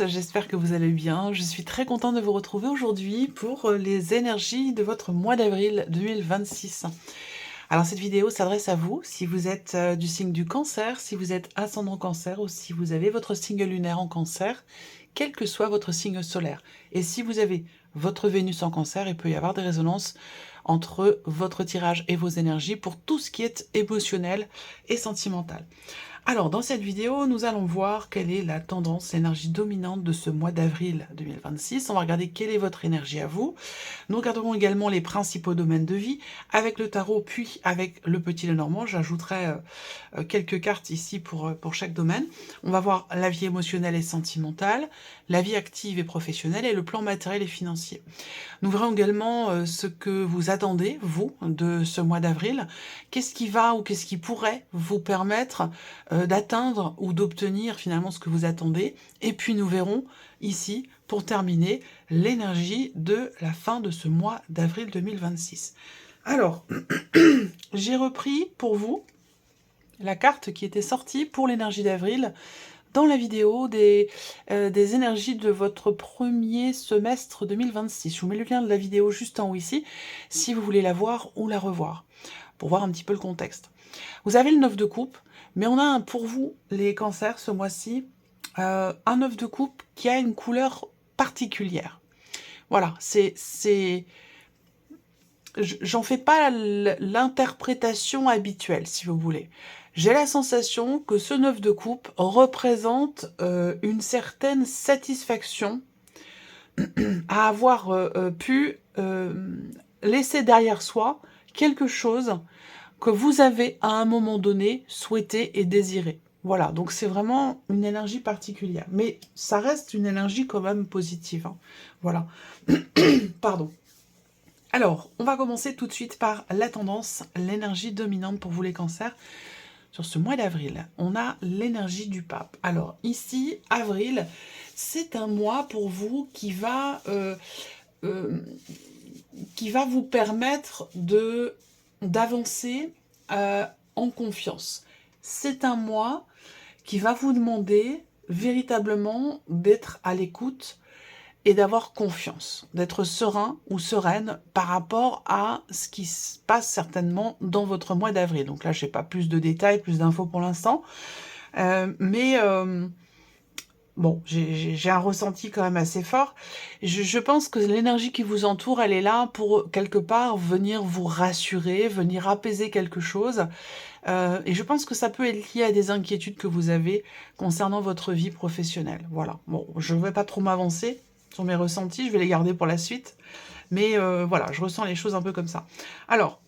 j'espère que vous allez bien. Je suis très contente de vous retrouver aujourd'hui pour les énergies de votre mois d'avril 2026. Alors cette vidéo s'adresse à vous, si vous êtes du signe du cancer, si vous êtes ascendant cancer ou si vous avez votre signe lunaire en cancer, quel que soit votre signe solaire. Et si vous avez votre Vénus en cancer, il peut y avoir des résonances entre votre tirage et vos énergies pour tout ce qui est émotionnel et sentimental. Alors, dans cette vidéo, nous allons voir quelle est la tendance, l'énergie dominante de ce mois d'avril 2026. On va regarder quelle est votre énergie à vous. Nous regarderons également les principaux domaines de vie avec le tarot, puis avec le petit Lenormand. J'ajouterai quelques cartes ici pour chaque domaine. On va voir la vie émotionnelle et sentimentale, la vie active et professionnelle et le plan matériel et financier. Nous verrons également ce que vous attendez, vous, de ce mois d'avril. Qu'est-ce qui va ou qu'est-ce qui pourrait vous permettre d'atteindre ou d'obtenir finalement ce que vous attendez. Et puis nous verrons ici, pour terminer, l'énergie de la fin de ce mois d'avril 2026. Alors, j'ai repris pour vous la carte qui était sortie pour l'énergie d'avril dans la vidéo des énergies de votre premier semestre 2026. Je vous mets le lien de la vidéo juste en haut ici, si vous voulez la voir ou la revoir, pour voir un petit peu le contexte. Vous avez le 9 de coupe, mais on a pour vous, les cancers, ce mois-ci, un 9 de coupe qui a une couleur particulière. Voilà, j'en fais pas l'interprétation habituelle, si vous voulez. J'ai la sensation que ce 9 de coupe représente une certaine satisfaction à avoir pu laisser derrière soi quelque chose que vous avez à un moment donné souhaité et désiré. Voilà, donc c'est vraiment une énergie particulière. Mais ça reste une énergie quand même positive. Hein. Voilà. Pardon. Alors, on va commencer tout de suite par la tendance, l'énergie dominante pour vous les cancers. Sur ce mois d'avril, on a l'énergie du pape. Alors ici, avril, c'est un mois pour vous qui va vous permettre d'avancer en confiance. C'est un mois qui va vous demander véritablement d'être à l'écoute et d'avoir confiance, d'être serein ou sereine par rapport à ce qui se passe certainement dans votre mois d'avril. Donc là, je n'ai pas plus de détails, plus d'infos pour l'instant, bon, j'ai un ressenti quand même assez fort. Je pense que l'énergie qui vous entoure, elle est là pour, quelque part, venir vous rassurer, venir apaiser quelque chose. Et je pense que ça peut être lié à des inquiétudes que vous avez concernant votre vie professionnelle. Voilà. Bon, je ne vais pas trop m'avancer sur mes ressentis, je vais les garder pour la suite. Mais voilà, je ressens les choses un peu comme ça. Alors,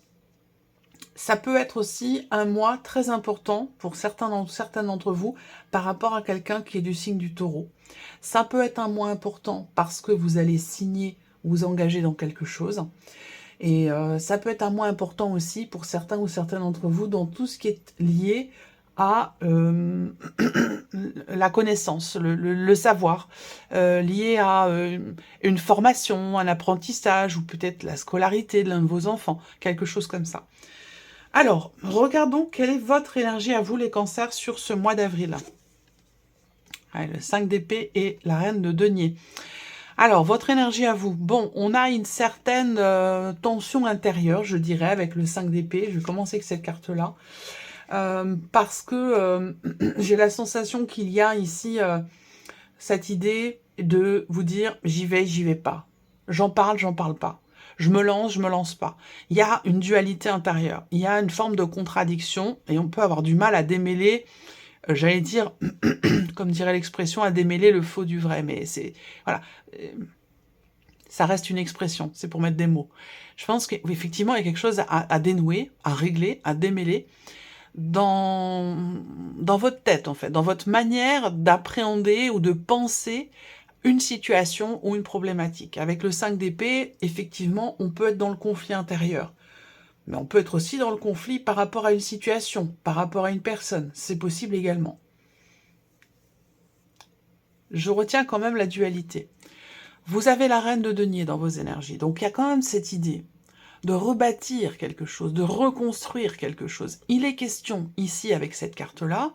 ça peut être aussi un mois très important pour certains d'entre vous par rapport à quelqu'un qui est du signe du Taureau. Ça peut être un mois important parce que vous allez signer ou vous engager dans quelque chose. Et ça peut être un mois important aussi pour certains ou certaines d'entre vous dans tout ce qui est lié à la connaissance, le savoir, lié à une formation, un apprentissage ou peut-être la scolarité de l'un de vos enfants, quelque chose comme ça. Alors, regardons quelle est votre énergie à vous, les cancers, sur ce mois d'avril. Le 5 d'épée et la reine de denier. Alors, votre énergie à vous. Bon, on a une certaine tension intérieure, je dirais, avec le 5 d'épée. Je vais commencer avec cette carte-là. Parce que j'ai la sensation qu'il y a ici cette idée de vous dire « j'y vais pas ». J'en parle pas. Je me lance pas. Il y a une dualité intérieure. Il y a une forme de contradiction et on peut avoir du mal à démêler, j'allais dire, comme dirait l'expression, à démêler le faux du vrai. Mais c'est... Voilà. Ça reste une expression. C'est pour mettre des mots. Je pense qu'effectivement, il y a quelque chose à dénouer, à régler, à démêler dans votre tête, en fait. Dans votre manière d'appréhender ou de penser une situation ou une problématique. Avec le 5 d'épée, effectivement, on peut être dans le conflit intérieur. Mais on peut être aussi dans le conflit par rapport à une situation, par rapport à une personne. C'est possible également. Je retiens quand même la dualité. Vous avez la reine de denier dans vos énergies. Donc il y a quand même cette idée de rebâtir quelque chose, de reconstruire quelque chose. Il est question, ici, avec cette carte-là,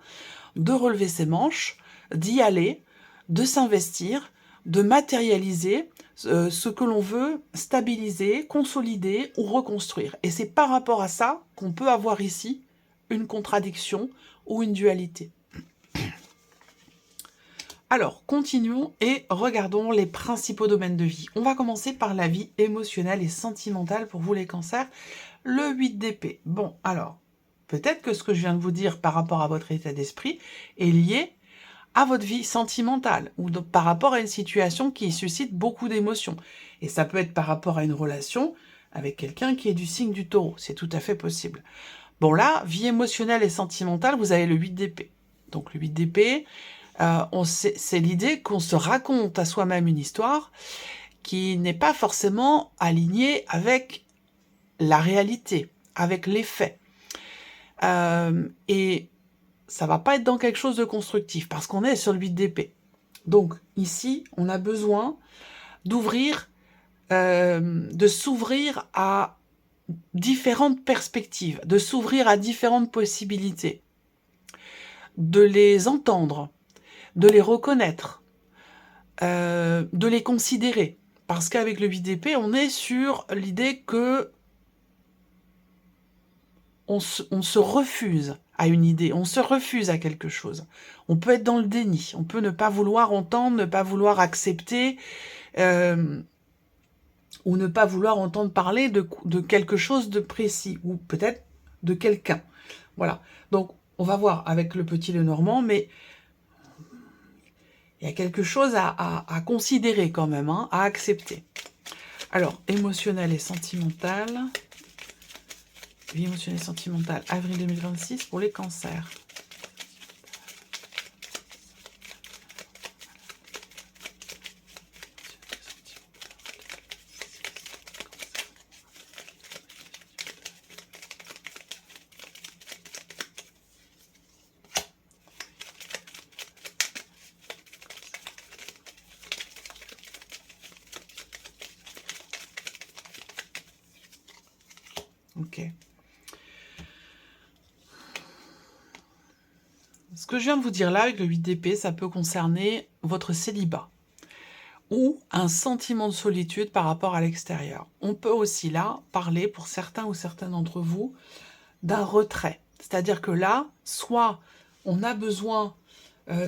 de relever ses manches, d'y aller, de s'investir, de matérialiser ce que l'on veut stabiliser, consolider ou reconstruire. Et c'est par rapport à ça qu'on peut avoir ici une contradiction ou une dualité. Alors, continuons et regardons les principaux domaines de vie. On va commencer par la vie émotionnelle et sentimentale pour vous les cancers, le 8 d'épée. Bon, alors, peut-être que ce que je viens de vous dire par rapport à votre état d'esprit est lié à votre vie sentimentale ou par rapport à une situation qui suscite beaucoup d'émotions. Et ça peut être par rapport à une relation avec quelqu'un qui est du signe du taureau. C'est tout à fait possible. Bon là, vie émotionnelle et sentimentale, vous avez le 8 d'épée. Donc le 8 d'épée, c'est l'idée qu'on se raconte à soi-même une histoire qui n'est pas forcément alignée avec la réalité, avec les faits. Et ça va pas être dans quelque chose de constructif, parce qu'on est sur le 8 d'épée. Donc, ici, on a besoin d'ouvrir, de s'ouvrir à différentes perspectives, de s'ouvrir à différentes possibilités, de les entendre, de les reconnaître, de les considérer. Parce qu'avec le 8 d'épée, on est sur l'idée que on se refuse à une idée, on se refuse à quelque chose. On peut être dans le déni, on peut ne pas vouloir entendre, ne pas vouloir accepter, ou ne pas vouloir entendre parler de quelque chose de précis, ou peut-être de quelqu'un. Voilà. Donc, on va voir avec le petit Lenormand, mais il y a quelque chose à considérer quand même, hein, à accepter. Alors, émotionnel et sentimental. Vie émotionnelle et sentimentale, avril 2026 pour les cancers. Ok. Ce que je viens de vous dire là, avec le 8 d'épée, ça peut concerner votre célibat ou un sentiment de solitude par rapport à l'extérieur. On peut aussi là parler, pour certains ou certaines d'entre vous, d'un retrait. C'est-à-dire que là, soit on a besoin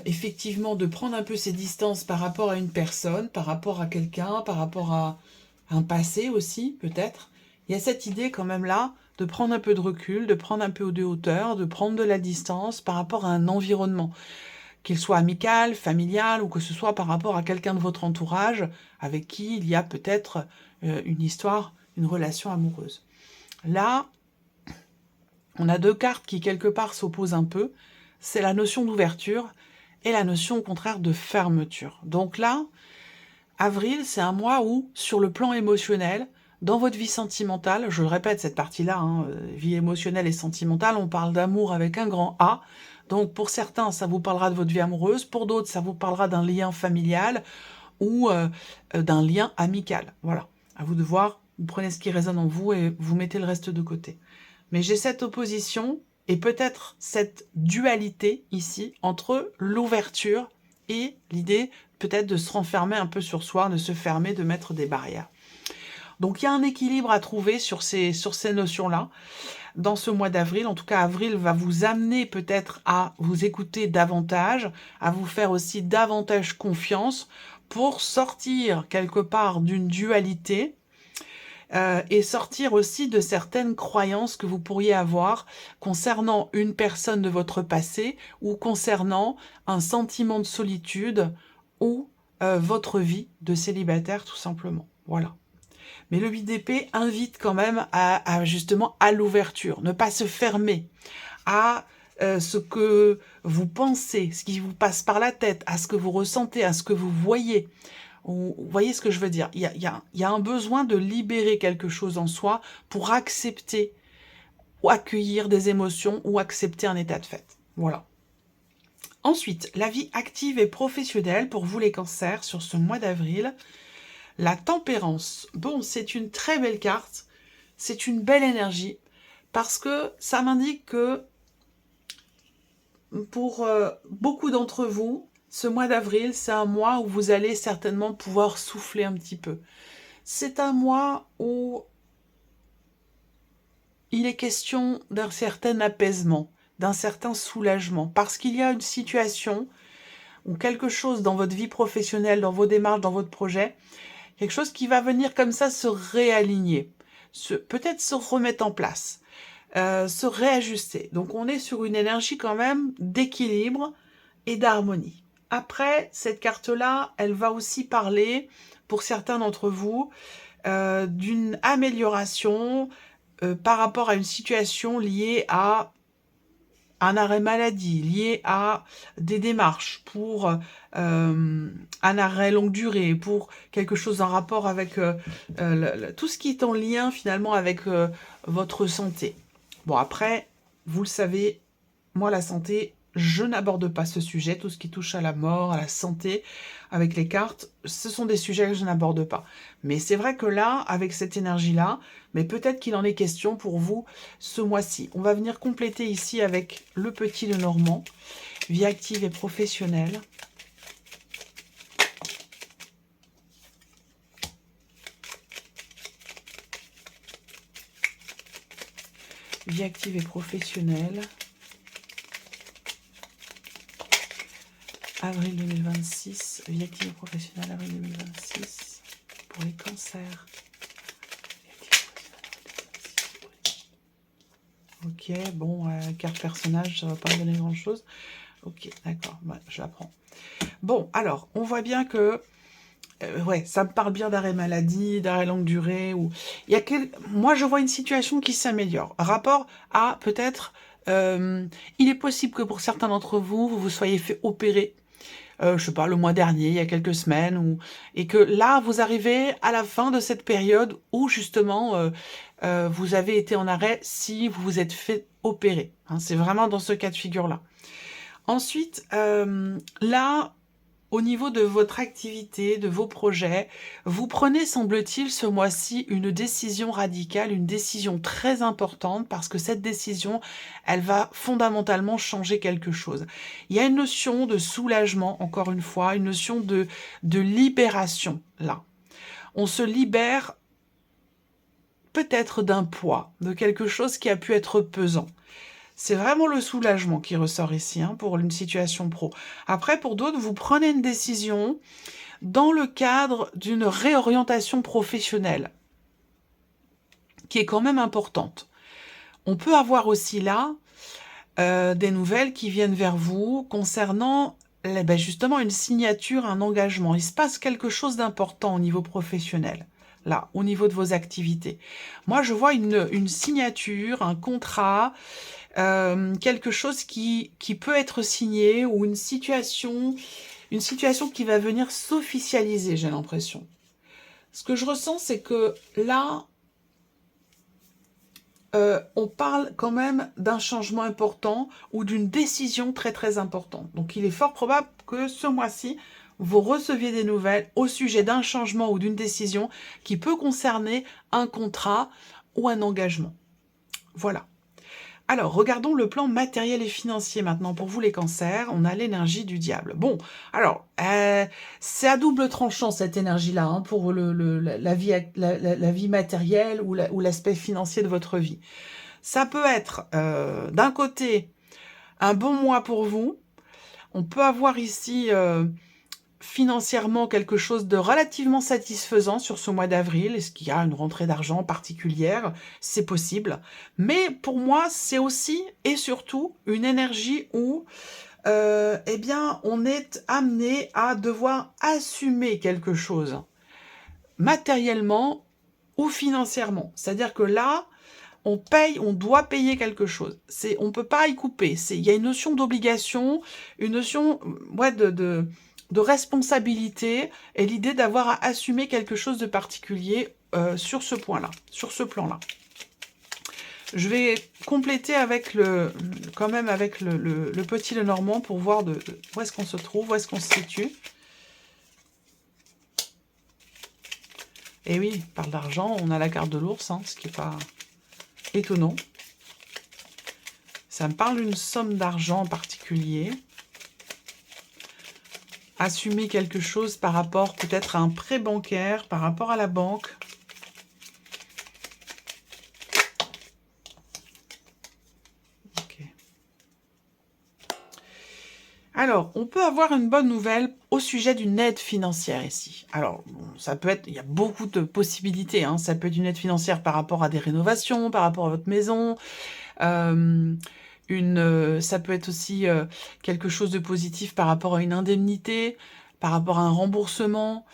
effectivement de prendre un peu ses distances par rapport à une personne, par rapport à quelqu'un, par rapport à un passé aussi, peut-être. Il y a cette idée quand même là de prendre un peu de recul, de prendre un peu de hauteur, de prendre de la distance par rapport à un environnement, qu'il soit amical, familial, ou que ce soit par rapport à quelqu'un de votre entourage avec qui il y a peut-être une histoire, une relation amoureuse. Là, on a deux cartes qui quelque part s'opposent un peu, c'est la notion d'ouverture et la notion au contraire de fermeture. Donc là, avril, c'est un mois où, sur le plan émotionnel, dans votre vie sentimentale, je le répète, cette partie-là, hein, vie émotionnelle et sentimentale, on parle d'amour avec un grand A. Donc pour certains, ça vous parlera de votre vie amoureuse, pour d'autres, ça vous parlera d'un lien familial ou d'un lien amical. Voilà, à vous de voir, vous prenez ce qui résonne en vous et vous mettez le reste de côté. Mais j'ai cette opposition et peut-être cette dualité ici entre l'ouverture et l'idée peut-être de se renfermer un peu sur soi, de se fermer, de mettre des barrières. Donc il y a un équilibre à trouver sur ces notions-là dans ce mois d'avril. En tout cas, avril va vous amener peut-être à vous écouter davantage, à vous faire aussi davantage confiance pour sortir quelque part d'une dualité et sortir aussi de certaines croyances que vous pourriez avoir concernant une personne de votre passé ou concernant un sentiment de solitude ou votre vie de célibataire tout simplement. Voilà. Mais le 8 d'épée invite quand même justement à l'ouverture, ne pas se fermer à ce que vous pensez, ce qui vous passe par la tête, à ce que vous ressentez, à ce que vous voyez. Vous voyez ce que je veux dire? Il y a un besoin de libérer quelque chose en soi pour accepter ou accueillir des émotions ou accepter un état de fait. Voilà. Ensuite, la vie active et professionnelle pour vous les cancers sur ce mois d'avril. La tempérance. Bon, c'est une très belle carte. C'est une belle énergie parce que ça m'indique que pour beaucoup d'entre vous, Ce mois d'avril, c'est un mois où vous allez certainement pouvoir souffler un petit peu. C'est un mois où il est question d'un certain apaisement, d'un certain soulagement, parce qu'il y a une situation ou quelque chose dans votre vie professionnelle, dans vos démarches, dans votre projet, quelque chose qui va venir comme ça se réaligner, peut-être se remettre en place, se réajuster. Donc on est sur une énergie quand même d'équilibre et d'harmonie. Après, cette carte-là, elle va aussi parler, pour certains d'entre vous, d'une amélioration par rapport à une situation liée à un arrêt maladie, lié à des démarches pour un arrêt longue durée, pour quelque chose en rapport avec tout ce qui est en lien finalement avec votre santé. Bon, après, vous le savez, moi la santé, je n'aborde pas ce sujet, tout ce qui touche à la mort, à la santé, avec les cartes, ce sont des sujets que je n'aborde pas. Mais c'est vrai que là, avec cette énergie-là, mais peut-être qu'il en est question pour vous ce mois-ci. On va venir compléter ici avec le petit Lenormand, vie active et professionnelle. Vie active et professionnelle. Avril 2026, vie active et professionnelle, avril 2026, pour les cancers. Ok, bon, carte personnage, ça va pas me donner grand-chose. Ok, d'accord, ouais, je la prends. Bon, alors, on voit bien que, ouais, ça me parle bien d'arrêt maladie, d'arrêt longue durée. Ou il y a moi, je vois une situation qui s'améliore. Rapport à, peut-être, il est possible que pour certains d'entre vous, vous vous soyez fait opérer je sais pas, le mois dernier, il y a quelques semaines, et que là, vous arrivez à la fin de cette période où justement, vous avez été en arrêt si vous vous êtes fait opérer. Hein, c'est vraiment dans ce cas de figure-là. Ensuite, là, au niveau de votre activité, de vos projets, vous prenez, semble-t-il, ce mois-ci, une décision radicale, une décision très importante, parce que cette décision, elle va fondamentalement changer quelque chose. Il y a une notion de soulagement, encore une fois, une notion de libération, là. On se libère peut-être d'un poids, de quelque chose qui a pu être pesant. C'est vraiment le soulagement qui ressort ici, hein, pour une situation pro. Après, pour d'autres, vous prenez une décision dans le cadre d'une réorientation professionnelle, qui est quand même importante. On peut avoir aussi là des nouvelles qui viennent vers vous concernant justement une signature, un engagement. Il se passe quelque chose d'important au niveau professionnel, là, au niveau de vos activités. Moi, je vois une signature, un contrat, quelque chose qui peut être signé, ou une situation qui va venir s'officialiser, j'ai l'impression. Ce que je ressens, c'est que là, on parle quand même d'un changement important ou d'une décision très très importante. Donc il est fort probable que ce mois-ci, vous receviez des nouvelles au sujet d'un changement ou d'une décision qui peut concerner un contrat ou un engagement. Voilà. Alors, regardons le plan matériel et financier maintenant. Pour vous, les cancers, on a l'énergie du diable. Bon, alors, c'est à double tranchant cette énergie-là, hein, pour la vie matérielle ou l'aspect financier de votre vie. Ça peut être, d'un côté, un bon mois pour vous. On peut avoir ici financièrement quelque chose de relativement satisfaisant sur ce mois d'avril. Est-ce qu'il y a une rentrée d'argent particulière? C'est possible. Mais pour moi, c'est aussi et surtout une énergie où eh bien, on est amené à devoir assumer quelque chose, matériellement ou financièrement. C'est-à-dire que là, on doit payer quelque chose. On ne peut pas y couper. Il y a une notion d'obligation, une notion ouais, de responsabilité, et l'idée d'avoir à assumer quelque chose de particulier sur ce point-là, sur ce plan-là. Je vais compléter avec quand même avec le petit Lenormand pour voir où est-ce qu'on se trouve, où est-ce qu'on se situe. Et oui, il parle d'argent, on a la carte de l'ours, hein, ce qui n'est pas étonnant. Ça me parle d'une somme d'argent en particulier. assumer quelque chose par rapport peut-être à un prêt bancaire, par rapport à la banque. Ok. Alors, on peut avoir une bonne nouvelle au sujet d'une aide financière ici. Alors, bon, ça peut être, il y a beaucoup de possibilités, hein. Ça peut être une aide financière par rapport à des rénovations, par rapport à votre maison. Ça peut être aussi quelque chose de positif par rapport à une indemnité, par rapport à un remboursement,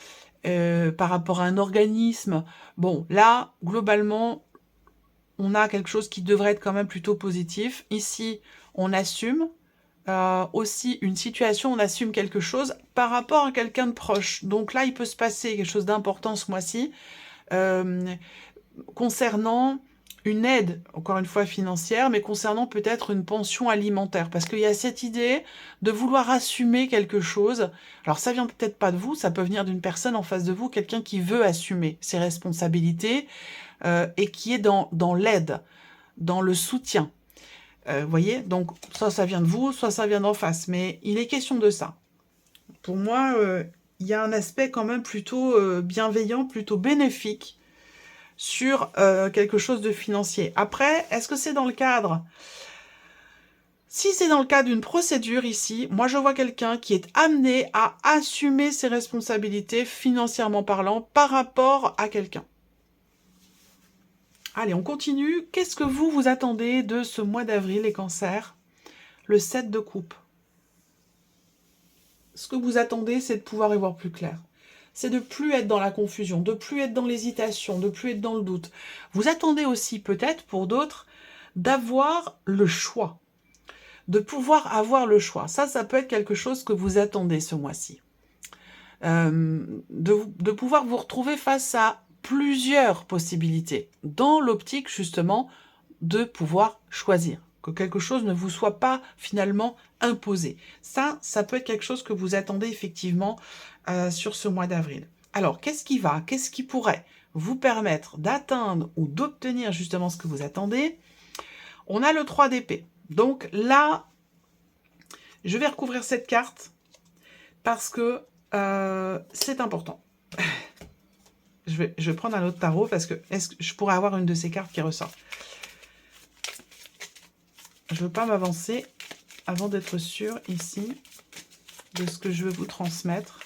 par rapport à un organisme. Bon, là, globalement, on a quelque chose qui devrait être quand même plutôt positif. Ici, on assume aussi une situation, on assume quelque chose par rapport à quelqu'un de proche. Donc là, il peut se passer quelque chose d'important ce mois-ci concernant une aide, encore une fois financière, mais concernant peut-être une pension alimentaire. Parce qu'il y a cette idée de vouloir assumer quelque chose. Alors ça vient peut-être pas de vous, ça peut venir d'une personne en face de vous, quelqu'un qui veut assumer ses responsabilités et qui est dans l'aide, dans le soutien. Vous voyez, donc soit ça vient de vous, soit ça vient d'en face. Mais il est question de ça. Pour moi, il y a un aspect quand même plutôt bienveillant, plutôt bénéfique sur quelque chose de financier. Après, est-ce que c'est dans le cadre... Si c'est dans le cadre d'une procédure ici, moi je vois quelqu'un qui est amené à assumer ses responsabilités financièrement parlant par rapport à quelqu'un. Allez, on continue. Qu'est-ce que vous attendez de ce mois d'avril, les cancers? Le 7 de coupe. Ce que vous attendez, c'est de pouvoir y voir plus clair. C'est de plus être dans la confusion, de plus être dans l'hésitation, de plus être dans le doute. Vous attendez aussi, peut-être, pour d'autres, d'avoir le choix. De pouvoir avoir le choix. Ça peut être quelque chose que vous attendez ce mois-ci. De pouvoir vous retrouver face à plusieurs possibilités, dans l'optique, justement, de pouvoir choisir. Que quelque chose ne vous soit pas, finalement, imposé. Ça peut être quelque chose que vous attendez, effectivement, sur ce mois d'avril. Alors, qu'est-ce qui pourrait vous permettre d'atteindre ou d'obtenir, justement, ce que vous attendez? On a le 3 d'épée. Donc là, je vais recouvrir cette carte parce que c'est important. Je vais prendre un autre tarot parce que est-ce que je pourrais avoir une de ces cartes qui ressort? Je ne veux pas m'avancer avant d'être sûre ici de ce que je veux vous transmettre.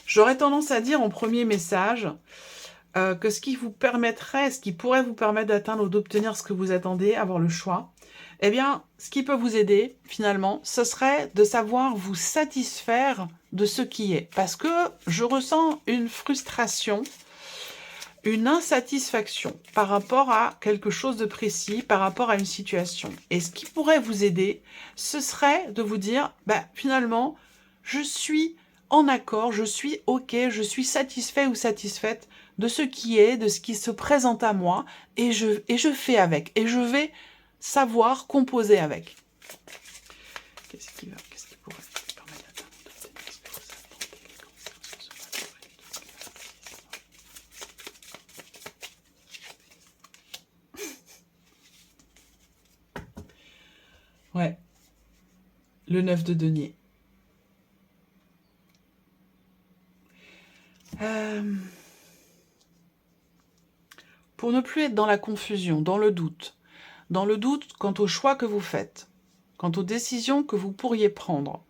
J'aurais tendance à dire en premier message que ce qui pourrait vous permettre d'atteindre ou d'obtenir ce que vous attendez, avoir le choix, eh bien, ce qui peut vous aider, finalement, ce serait de savoir vous satisfaire de ce qui est. Parce que je ressens une frustration, une insatisfaction par rapport à quelque chose de précis, par rapport à une situation. Et ce qui pourrait vous aider, ce serait de vous dire, finalement, je suis en accord, je suis OK, je suis satisfait ou satisfaite de ce qui est, de ce qui se présente à moi, et je fais avec, et je vais savoir composer avec. Qu'est-ce qui pourrait permettre d'atteindre ce que vous attendez, les cancers, sur ce mois d'avril? Ouais. Le 9 de denier. Pour ne plus être dans la confusion, dans le doute quant au choix que vous faites, quant aux décisions que vous pourriez prendre,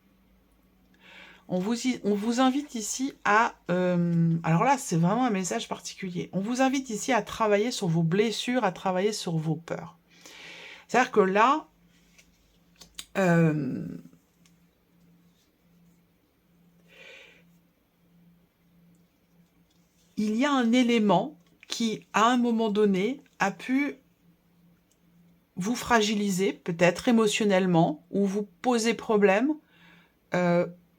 on vous invite ici à... alors là, c'est vraiment un message particulier. On vous invite ici à travailler sur vos blessures, à travailler sur vos peurs. C'est-à-dire que là... il y a un élément qui, à un moment donné, a pu vous fragiliser, peut-être émotionnellement, ou vous poser problème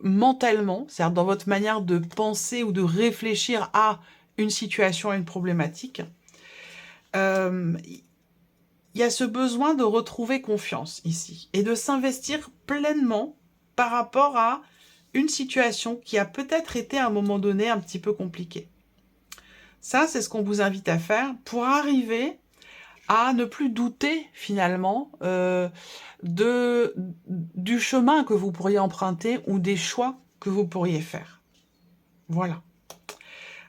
mentalement, c'est-à-dire dans votre manière de penser ou de réfléchir à une situation, à une problématique. Il y a ce besoin de retrouver confiance ici, et de s'investir pleinement par rapport à une situation qui a peut-être été à un moment donné un petit peu compliquée. Ça, c'est ce qu'on vous invite à faire pour arriver à ne plus douter finalement du chemin que vous pourriez emprunter ou des choix que vous pourriez faire. Voilà.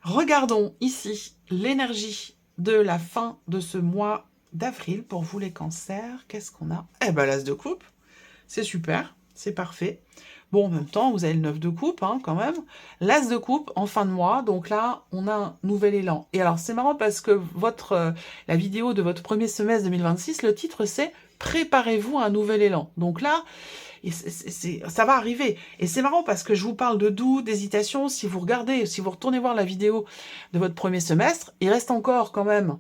Regardons ici l'énergie de la fin de ce mois d'avril pour vous les cancers. Qu'est-ce qu'on a? Eh ben l'as de coupe, c'est super, c'est parfait. Bon, en même temps, vous avez le 9 de coupe, hein, quand même. L'as de coupe en fin de mois, donc là, on a un nouvel élan. Et alors, c'est marrant parce que la vidéo de votre premier semestre 2026, le titre, c'est « Préparez-vous à un nouvel élan ». Donc là, ça va arriver. Et c'est marrant parce que je vous parle de doute, d'hésitation. Si vous regardez, si vous retournez voir la vidéo de votre premier semestre, il reste encore quand même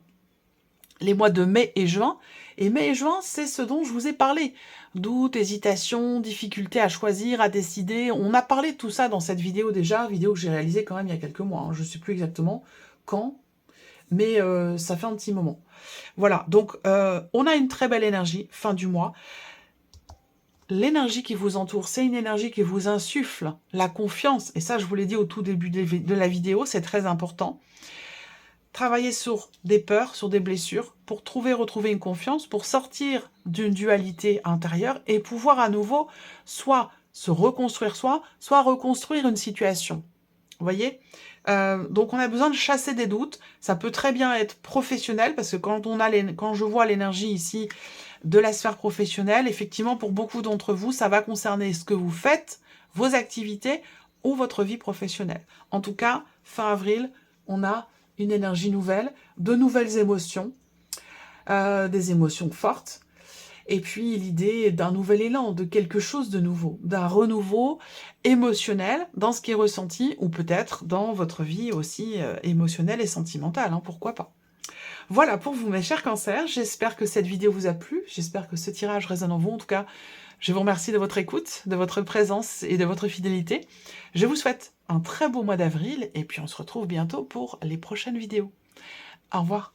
les mois de mai et juin. Et mai et juin, c'est ce dont je vous ai parlé. Doute, hésitation, difficulté à choisir, à décider. On a parlé de tout ça dans cette vidéo déjà, vidéo que j'ai réalisée quand même il y a quelques mois. Hein. Je ne sais plus exactement quand, mais ça fait un petit moment. Voilà, donc on a une très belle énergie, fin du mois. L'énergie qui vous entoure, c'est une énergie qui vous insuffle la confiance. Et ça, je vous l'ai dit au tout début de la vidéo, c'est très important. Travailler sur des peurs, sur des blessures, pour retrouver une confiance, pour sortir d'une dualité intérieure et pouvoir à nouveau soit se reconstruire soi, soit reconstruire une situation. Vous voyez? Donc on a besoin de chasser des doutes. Ça peut très bien être professionnel, parce que quand je vois l'énergie ici de la sphère professionnelle, effectivement, pour beaucoup d'entre vous, ça va concerner ce que vous faites, vos activités ou votre vie professionnelle. En tout cas, fin avril, on a une énergie nouvelle, de nouvelles émotions, des émotions fortes, et puis l'idée d'un nouvel élan, de quelque chose de nouveau, d'un renouveau émotionnel dans ce qui est ressenti, ou peut-être dans votre vie aussi émotionnelle et sentimentale, hein, pourquoi pas. Voilà pour vous mes chers cancers, j'espère que cette vidéo vous a plu, j'espère que ce tirage résonne en vous, en tout cas je vous remercie de votre écoute, de votre présence et de votre fidélité. Je vous souhaite un très beau mois d'avril et puis on se retrouve bientôt pour les prochaines vidéos. Au revoir.